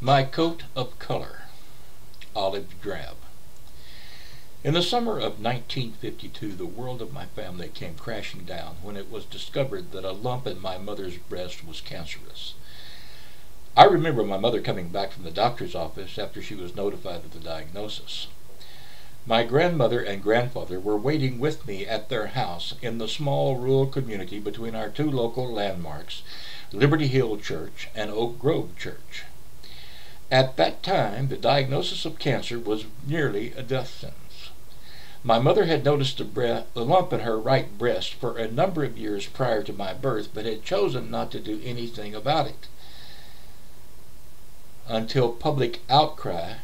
My coat of color, olive drab. In the summer of 1952, the world of my family came crashing down when it was discovered that a lump in my mother's breast was cancerous. I remember my mother coming back from the doctor's office after she was notified of the diagnosis. My grandmother and grandfather were waiting with me at their house in the small rural community between our two local landmarks, Liberty Hill Church and Oak Grove Church. At that time, the diagnosis of cancer was nearly a death sentence. My mother had noticed a lump in her right breast for a number of years prior to my birth, but had chosen not to do anything about it until public outcry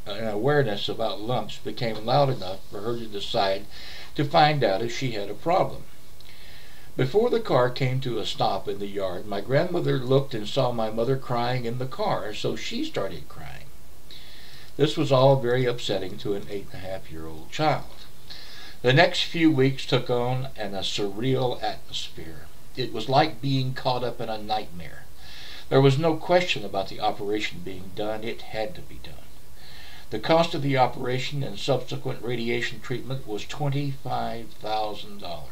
and awareness about lumps became loud enough for her to decide to find out if she had a problem. Before the car came to a stop in the yard, my grandmother looked and saw my mother crying in the car, so she started crying. This was all very upsetting to an 8.5-year-old child. The next few weeks took on a surreal atmosphere. It was like being caught up in a nightmare. There was no question about the operation being done. It had to be done. The cost of the operation and subsequent radiation treatment was $25,000.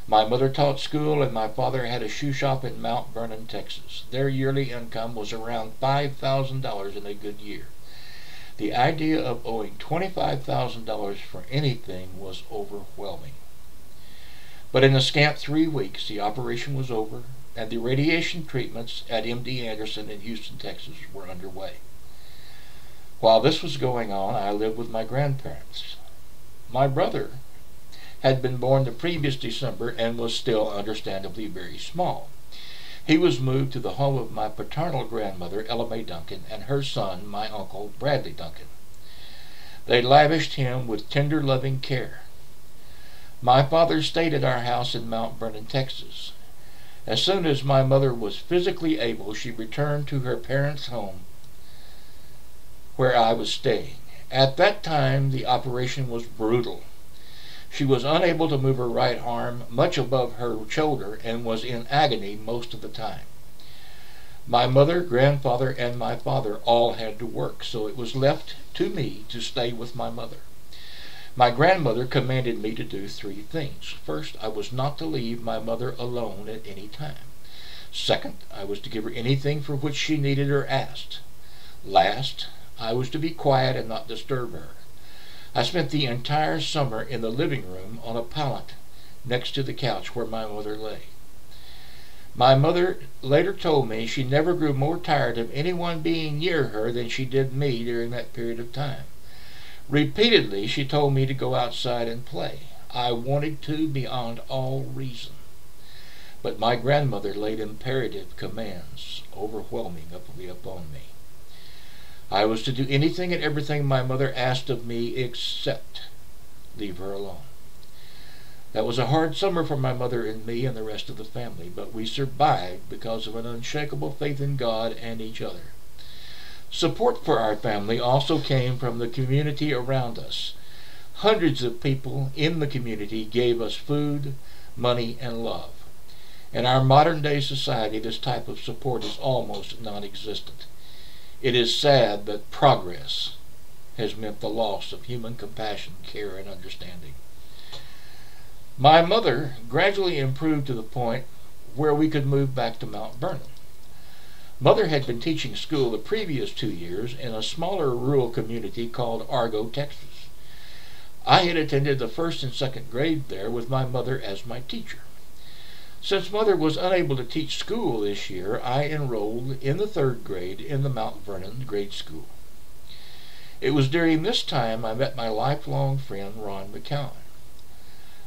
My mother taught school and my father had a shoe shop in Mount Vernon, Texas. Their yearly income was around $5,000 in a good year. The idea of owing $25,000 for anything was overwhelming. But in a scant 3 weeks, the operation was over and the radiation treatments at MD Anderson in Houston, Texas were underway. While this was going on, I lived with my grandparents. My brother had been born the previous December and was still understandably very small. He was moved to the home of my paternal grandmother, Ella Mae Duncan, and her son, my uncle, Bradley Duncan. They lavished him with tender, loving care. My father stayed at our house in Mount Vernon, Texas. As soon as my mother was physically able, she returned to her parents' home where I was staying. At that time, the operation was brutal. She was unable to move her right arm much above her shoulder and was in agony most of the time. My mother, grandfather, and my father all had to work, so it was left to me to stay with my mother. My grandmother commanded me to do 3 things. First, I was not to leave my mother alone at any time. Second, I was to give her anything for which she needed or asked. Last, I was to be quiet and not disturb her. I spent the entire summer in the living room on a pallet next to the couch where my mother lay. My mother later told me she never grew more tired of anyone being near her than she did me during that period of time. Repeatedly, she told me to go outside and play. I wanted to beyond all reason. But my grandmother laid imperative commands overwhelmingly upon me. I was to do anything and everything my mother asked of me except leave her alone. That was a hard summer for my mother and me and the rest of the family, but we survived because of an unshakable faith in God and each other. Support for our family also came from the community around us. Hundreds of people in the community gave us food, money, and love. In our modern-day society, this type of support is almost non-existent. It is sad that progress has meant the loss of human compassion, care, and understanding. My mother gradually improved to the point where we could move back to Mount Vernon. Mother had been teaching school the previous 2 years in a smaller rural community called Argo, Texas. I had attended the 1st and 2nd grade there with my mother as my teacher. Since Mother was unable to teach school this year, I enrolled in the 3rd grade in the Mount Vernon grade school. It was during this time I met my lifelong friend, Ron McCowan.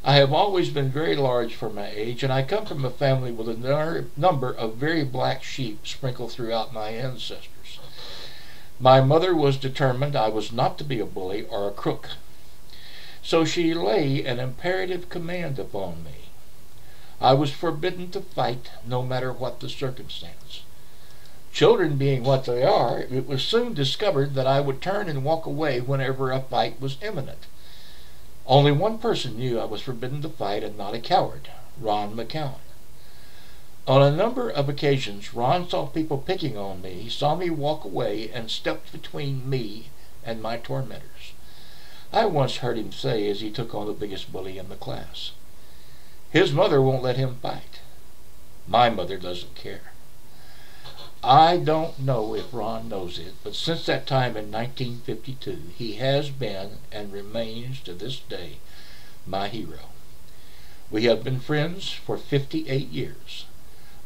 I have always been very large for my age, and I come from a family with a number of very black sheep sprinkled throughout my ancestors. My mother was determined I was not to be a bully or a crook, so she lay an imperative command upon me. I was forbidden to fight, no matter what the circumstance. Children being what they are, it was soon discovered that I would turn and walk away whenever a fight was imminent. Only one person knew I was forbidden to fight and not a coward, Ron McCowan. On a number of occasions, Ron saw people picking on me. He saw me walk away and stepped between me and my tormentors. I once heard him say as he took on the biggest bully in the class, "His mother won't let him fight. My mother doesn't care." I don't know if Ron knows it, but since that time in 1952, he has been and remains to this day my hero. We have been friends for 58 years.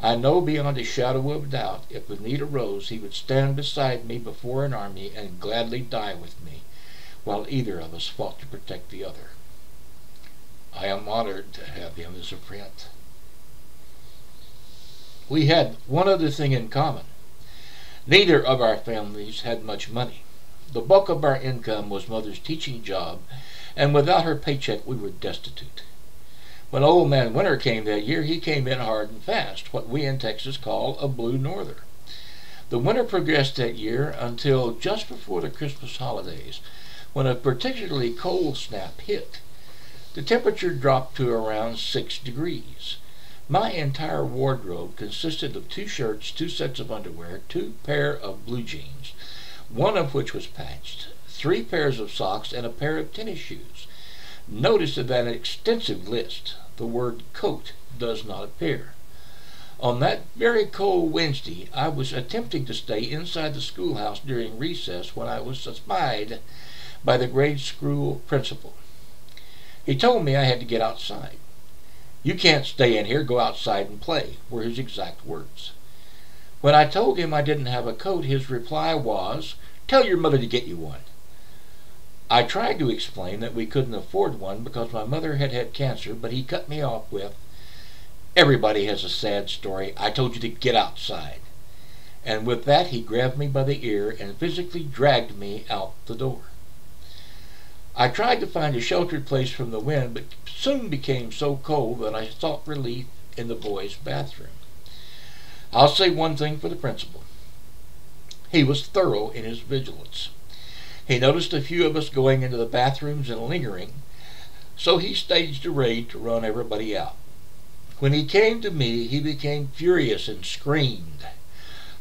I know beyond a shadow of doubt if the need arose, he would stand beside me before an army and gladly die with me, while either of us fought to protect the other. I am honored to have him as a friend. We had one other thing in common. Neither of our families had much money. The bulk of our income was Mother's teaching job, and without her paycheck we were destitute. When Old Man Winter came that year, he came in hard and fast, what we in Texas call a blue norther. The winter progressed that year until just before the Christmas holidays, when a particularly cold snap hit. The temperature dropped to around 6 degrees. My entire wardrobe consisted of 2 shirts, 2 sets of underwear, 2 pair of blue jeans, one of which was patched, 3 pairs of socks, and a pair of tennis shoes. Notice that an extensive list, the word coat does not appear. On that very cold Wednesday, I was attempting to stay inside the schoolhouse during recess when I was spied by the grade school principal. He told me I had to get outside. "You can't stay in here, go outside and play," were his exact words. When I told him I didn't have a coat, his reply was, "Tell your mother to get you one." I tried to explain that we couldn't afford one because my mother had had cancer, but he cut me off with, "Everybody has a sad story. I told you to get outside." And with that he grabbed me by the ear and physically dragged me out the door. I tried to find a sheltered place from the wind, but soon became so cold that I sought relief in the boys' bathroom. I'll say one thing for the principal. He was thorough in his vigilance. He noticed a few of us going into the bathrooms and lingering, so he staged a raid to run everybody out. When he came to me, he became furious and screamed,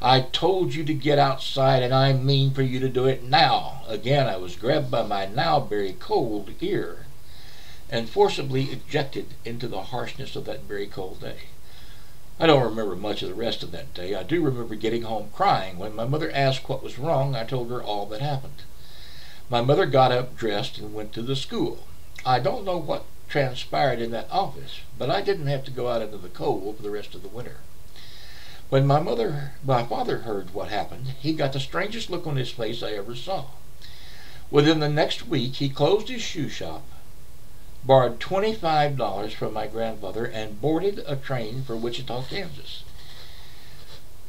"I told you to get outside, and I mean for you to do it now." Again, I was grabbed by my now very cold ear and forcibly ejected into the harshness of that very cold day. I don't remember much of the rest of that day. I do remember getting home crying. When my mother asked what was wrong, I told her all that happened. My mother got up, dressed, and went to the school. I don't know what transpired in that office, but I didn't have to go out into the cold for the rest of the winter. When my father heard what happened, he got the strangest look on his face I ever saw. Within the next week, he closed his shoe shop, borrowed $25 from my grandfather, and boarded a train for Wichita, Kansas.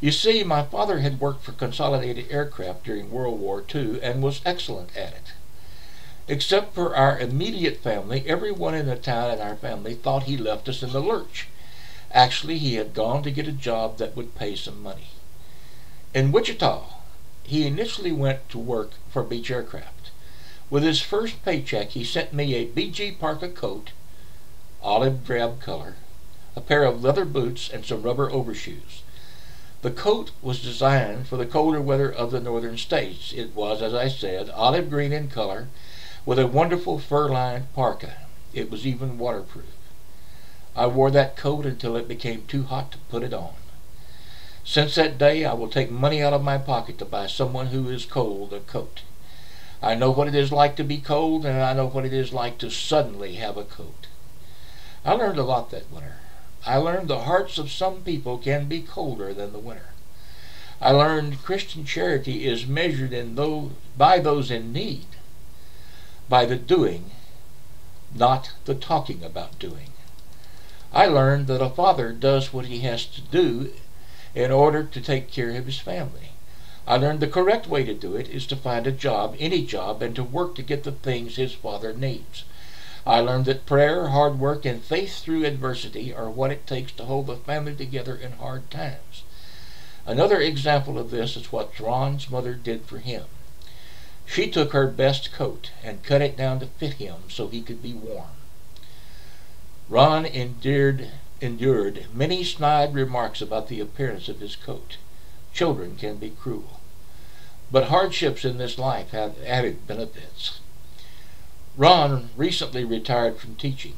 You see, my father had worked for Consolidated Aircraft during World War II and was excellent at it. Except for our immediate family, everyone in the town and our family thought he left us in the lurch. Actually, he had gone to get a job that would pay some money. In Wichita, he initially went to work for Beech Aircraft. With his first paycheck, he sent me a BG Parka coat, olive drab color, a pair of leather boots, and some rubber overshoes. The coat was designed for the colder weather of the northern states. It was, as I said, olive green in color with a wonderful fur-lined parka. It was even waterproof. I wore that coat until it became too hot to put it on. Since that day, I will take money out of my pocket to buy someone who is cold a coat. I know what it is like to be cold, and I know what it is like to suddenly have a coat. I learned a lot that winter. I learned the hearts of some people can be colder than the winter. I learned Christian charity is measured by those in need, by the doing, not the talking about doing. I learned that a father does what he has to do in order to take care of his family. I learned the correct way to do it is to find a job, any job, and to work to get the things his father needs. I learned that prayer, hard work, and faith through adversity are what it takes to hold the family together in hard times. Another example of this is what Ron's mother did for him. She took her best coat and cut it down to fit him so he could be warm. Ron endured endured many snide remarks about the appearance of his coat. Children can be cruel. But hardships in this life have added benefits. Ron recently retired from teaching,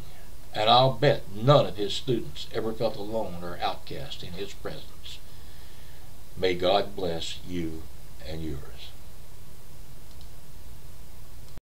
and I'll bet none of his students ever felt alone or outcast in his presence. May God bless you and yours.